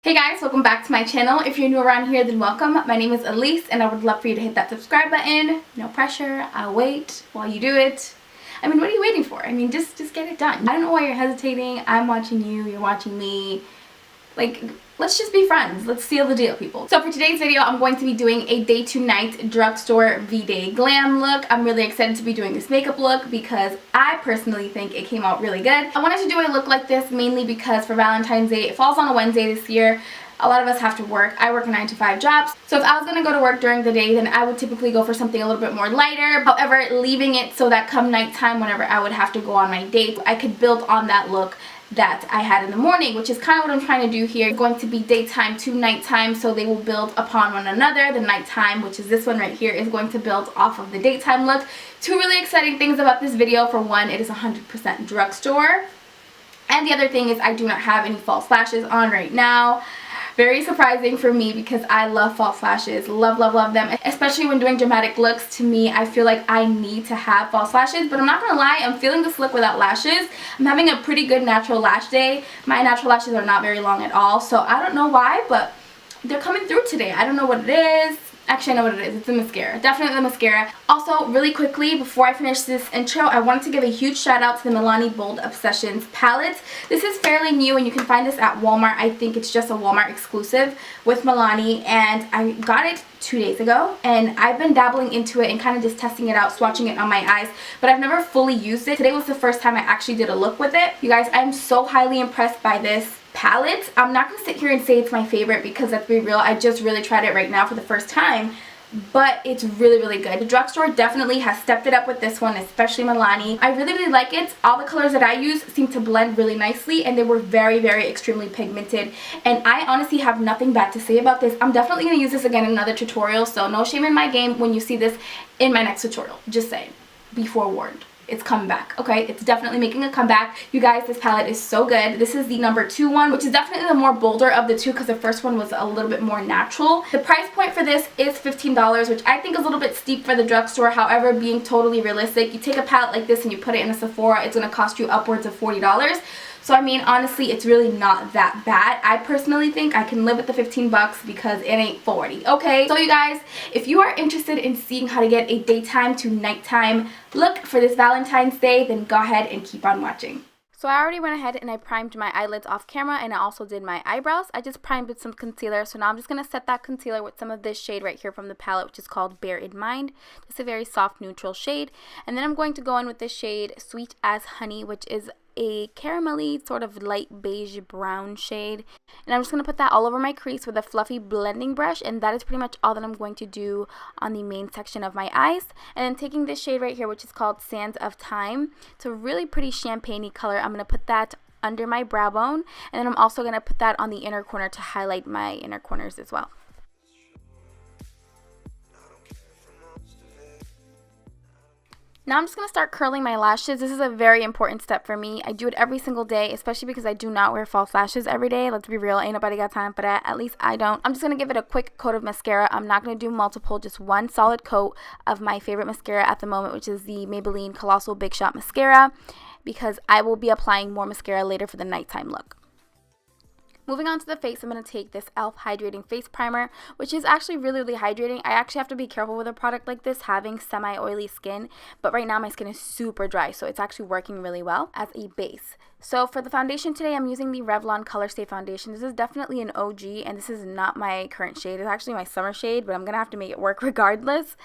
Hey guys, welcome back to my channel. If you're new around here, then welcome. My name is Allis and I would love for you to hit that subscribe button. No pressure, I'll wait while you do it. I mean, what are you waiting for? I mean, just get it done. I don't know why you're hesitating. I'm watching you, you're watching me. Like, let's just be friends. Let's seal the deal, people. So for today's video, I'm going to be doing a day to night drugstore VDAY glam look. I'm really excited to be doing this makeup look because I personally think it came out really good. I wanted to do a look like this mainly because for Valentine's Day, it falls on a Wednesday this year. A lot of us have to work. I work 9-to-5 jobs. So if I was going to go to work during the day, then I would typically go for something a little bit more lighter. However, leaving it so that come nighttime, whenever I would have to go on my date, I could build on that look that I had in the morning, which is kind of what I'm trying to do here. It's going to be daytime to nighttime, so they will build upon one another. The nighttime, which is this one right here, is going to build off of the daytime look. Two really exciting things about this video. For one, it is 100% drugstore. And the other thing is I do not have any false lashes on right now. Very surprising for me because I love false lashes. Love, love, love them. Especially when doing dramatic looks. To me, I feel like I need to have false lashes. But I'm not going to lie, I'm feeling this look without lashes. I'm having a pretty good natural lash day. My natural lashes are not very long at all. So I don't know why, but they're coming through today. I don't know what it is. Actually, I know what it is. It's a mascara. Definitely the mascara. Also, really quickly, before I finish this intro, I wanted to give a huge shout out to the Milani Bold Obsessions palette. This is fairly new and you can find this at Walmart. I think it's just a Walmart exclusive with Milani, and I got it 2 days ago and I've been dabbling into it and kind of just testing it out, swatching it on my eyes, but I've never fully used it. Today was the first time I actually did a look with it. You guys, I'm so highly impressed by this palette. I'm not going to sit here and say it's my favorite because, let's be real, I just really tried it right now for the first time, but it's really, really good. The drugstore definitely has stepped it up with this one, especially Milani. I really, really like it. All the colors that I use seem to blend really nicely, and they were very, very extremely pigmented, and I honestly have nothing bad to say about this. I'm definitely going to use this again in another tutorial, so no shame in my game when you see this in my next tutorial. Just saying. Be forewarned. It's coming back, okay? It's definitely making a comeback. You guys, this palette is so good. This is the number 2 one, which is definitely the more bolder of the two because the first one was a little bit more natural. The price point for this is $15, which I think is a little bit steep for the drugstore. However, being totally realistic, you take a palette like this and you put it in a Sephora, it's going to cost you upwards of $40. So I mean, honestly, it's really not that bad. I personally think I can live with the 15 bucks because it ain't 40, okay? So you guys, if you are interested in seeing how to get a daytime to nighttime look for this Valentine's Day, then go ahead and keep on watching. So I already went ahead and I primed my eyelids off camera, and I also did my eyebrows. I just primed with some concealer, so now I'm just going to set that concealer with some of this shade right here from the palette, which is called Bear in Mind. Just a very soft neutral shade. And then I'm going to go in with this shade Sweet as Honey, which is a caramelly sort of light beige brown shade, and I'm just going to put that all over my crease with a fluffy blending brush, and that is pretty much all that I'm going to do on the main section of my eyes. And then taking this shade right here, which is called Sands of Time, it's a really pretty champagne-y color. I'm going to put that under my brow bone, and then I'm also going to put that on the inner corner to highlight my inner corners as well. Now I'm just going to start curling my lashes. This is a very important step for me. I do it every single day, especially because I do not wear false lashes every day. Let's be real, ain't nobody got time for that. At least I don't. I'm just going to give it a quick coat of mascara. I'm not going to do multiple, just one solid coat of my favorite mascara at the moment, which is the Maybelline Colossal Big Shot Mascara, because I will be applying more mascara later for the nighttime look. Moving on to the face, I'm going to take this e.l.f. Hydrating Face Primer, which is actually really, really hydrating. I actually have to be careful with a product like this, having semi-oily skin, but right now my skin is super dry, so it's actually working really well as a base. So for the foundation today, I'm using the Revlon Colorstay foundation. This is definitely an OG, and this is not my current shade. It's actually my summer shade, but I'm going to have to make it work regardless.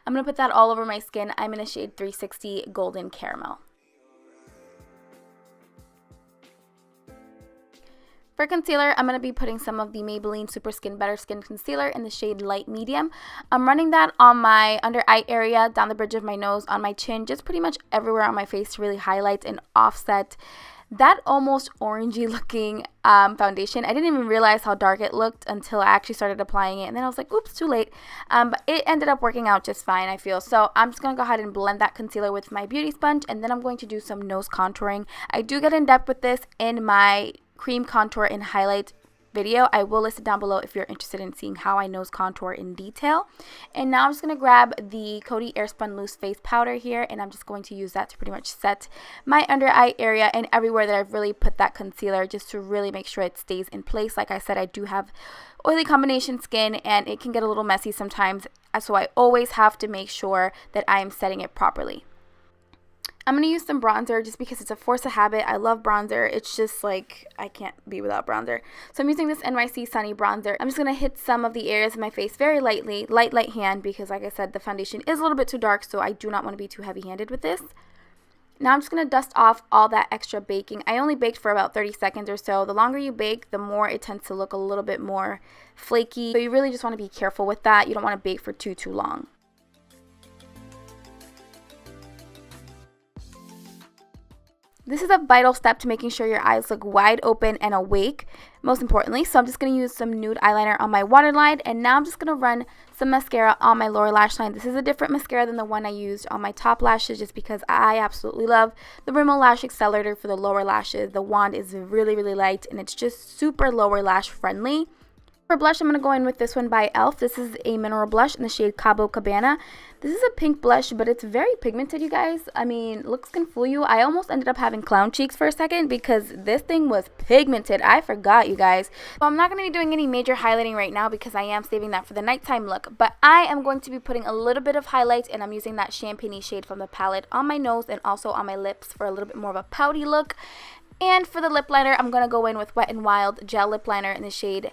I'm going to put that all over my skin. I'm in a shade 360 Golden Caramel. For concealer, I'm going to be putting some of the Maybelline Super Skin Better Skin Concealer in the shade Light Medium. I'm running that on my under eye area, down the bridge of my nose, on my chin, just pretty much everywhere on my face to really highlight and offset that almost orangey looking foundation. I didn't even realize how dark it looked until I actually started applying it, and then I was like, oops, too late. But it ended up working out just fine, I feel. So I'm just going to go ahead and blend that concealer with my beauty sponge, and then I'm going to do some nose contouring. I do get in depth with this in my cream contour and highlight video. I will list it down below if you're interested in seeing how I nose contour in detail. And now I'm just going to grab the Coty Airspun Loose Face Powder here, and I'm just going to use that to pretty much set my under eye area and everywhere that I've really put that concealer, just to really make sure it stays in place. Like I said, I do have oily combination skin and it can get a little messy sometimes, so I always have to make sure that I am setting it properly. I'm going to use some bronzer just because it's a force of habit. I love bronzer. It's just like, I can't be without bronzer. So I'm using this NYC Sunny Bronzer. I'm just going to hit some of the areas of my face very lightly, light hand, because like I said, the foundation is a little bit too dark, so I do not want to be too heavy-handed with this. Now I'm just going to dust off all that extra baking. I only baked for about 30 seconds or so. The longer you bake, the more it tends to look a little bit more flaky. So you really just want to be careful with that. You don't want to bake for too long. This is a vital step to making sure your eyes look wide open and awake, most importantly. So I'm just going to use some nude eyeliner on my waterline, and now I'm just going to run some mascara on my lower lash line. This is a different mascara than the one I used on my top lashes, just because I absolutely love the Rimmel Lash Accelerator for the lower lashes. The wand is really, really light, and it's just super lower lash friendly. For blush, I'm going to go in with this one by e.l.f. This is a mineral blush in the shade Cabo Cabana. This is a pink blush, but it's very pigmented, you guys. I mean, looks can fool you. I almost ended up having clown cheeks for a second because this thing was pigmented. I forgot, you guys. So I'm not going to be doing any major highlighting right now because I am saving that for the nighttime look. But I am going to be putting a little bit of highlight, and I'm using that champagne-y shade from the palette on my nose and also on my lips for a little bit more of a pouty look. And for the lip liner, I'm going to go in with Wet n Wild Gel Lip Liner in the shade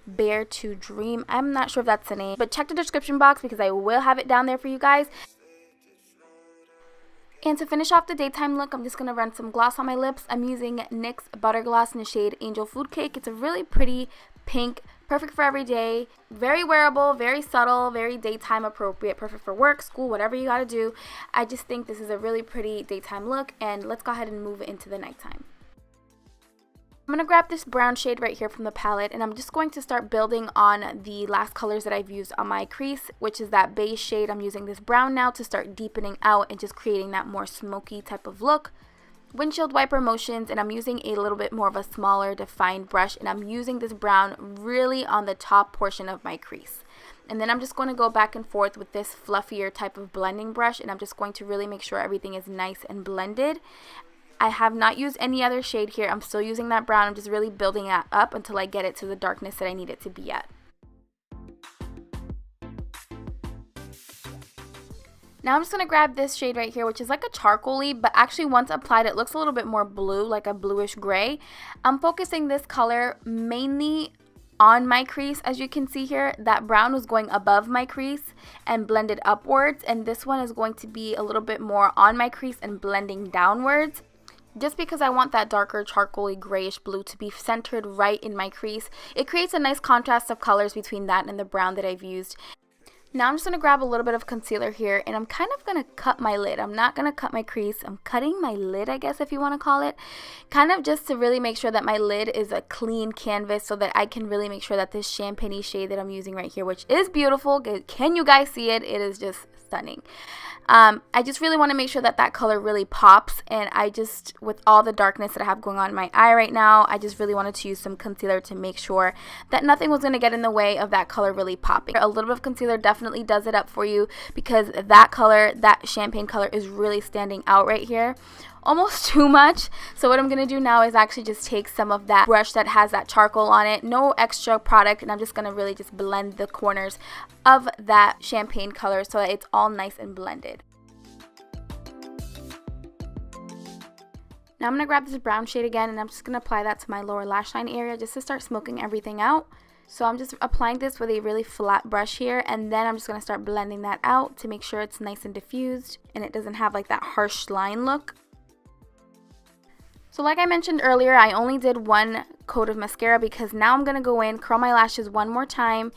Bear to Dream. I'm not sure if that's the name, but check the description box because I will have it down there for you guys. And to finish off the daytime look, I'm just going to run some gloss on my lips. I'm using NYX Butter Gloss in the shade Angel Food Cake. It's a really pretty pink, perfect for every day, very wearable, very subtle, very daytime appropriate, perfect for work, school, whatever you got to do. I just think this is a really pretty daytime look, and let's go ahead and move it into the nighttime. I'm going to grab this brown shade right here from the palette, and I'm just going to start building on the last colors that I've used on my crease, which is that beige shade. I'm using this brown now to start deepening out and just creating that more smoky type of look. Windshield wiper motions, and I'm using a little bit more of a smaller defined brush, and I'm using this brown really on the top portion of my crease. And then I'm just going to go back and forth with this fluffier type of blending brush, and I'm just going to really make sure everything is nice and blended. I have not used any other shade here. I'm still using that brown. I'm just really building it up until I get it to the darkness that I need it to be at. Now I'm just going to grab this shade right here, which is like a charcoal-y, but actually once applied it looks a little bit more blue, like a bluish gray. I'm focusing this color mainly on my crease. As you can see here, that brown was going above my crease and blended upwards, and this one is going to be a little bit more on my crease and blending downwards. Just because I want that darker charcoal-y grayish blue to be centered right in my crease. It creates a nice contrast of colors between that and the brown that I've used. Now I'm just going to grab a little bit of concealer here, and I'm kind of going to cut my lid. I'm not going to cut my crease. I'm cutting my lid, I guess, if you want to call it. Kind of just to really make sure that my lid is a clean canvas so that I can really make sure that this champagne-y shade that I'm using right here, which is beautiful. Can you guys see it? It is just stunning. I just really want to make sure that that color really pops, and I just, with all the darkness that I have going on in my eye right now, I just really wanted to use some concealer to make sure that nothing was going to get in the way of that color really popping. A little bit of concealer definitely does it up for you because that color, that champagne color, is really standing out right here. Almost too much. So what I'm going to do now is actually just take some of that brush that has that charcoal on it, no extra product, and I'm just going to really just blend the corners of that champagne color so that it's all nice and blended. Now I'm going to grab this brown shade again, and I'm just going to apply that to my lower lash line area just to start smoking everything out. So I'm just applying this with a really flat brush here, and then I'm just going to start blending that out to make sure it's nice and diffused and it doesn't have like that harsh line look. So like I mentioned earlier, I only did one coat of mascara because now I'm going to go in, curl my lashes one more time,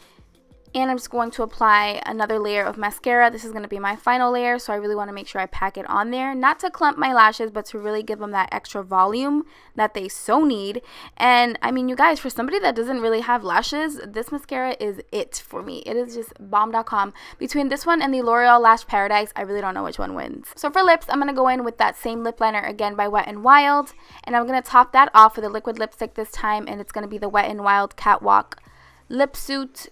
And I'm just going to apply another layer of mascara. This is going to be my final layer, so I really want to make sure I pack it on there. Not to clump my lashes, but to really give them that extra volume that they so need. And I mean, you guys, for somebody that doesn't really have lashes, this mascara is it for me. It is just bomb.com. Between this one and the L'Oreal Lash Paradise, I really don't know which one wins. So for lips, I'm going to go in with that same lip liner again by Wet n Wild. And I'm going to top that off with a liquid lipstick this time. And it's going to be the Wet n Wild Catwalk Lip Suit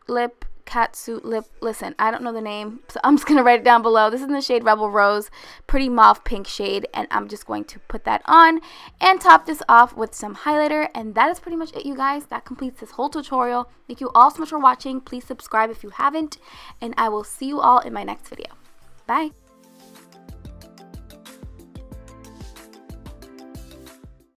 Lip Catsuit Lip. Listen, I don't know the name, so I'm just gonna write it down below. This is in the shade Rebel Rose, pretty mauve pink shade, and I'm just going to put that on and top this off with some highlighter. And that is pretty much it, you guys. That completes this whole tutorial. Thank you all so much for watching. Please subscribe if you haven't, and I will see you all in my next video. Bye.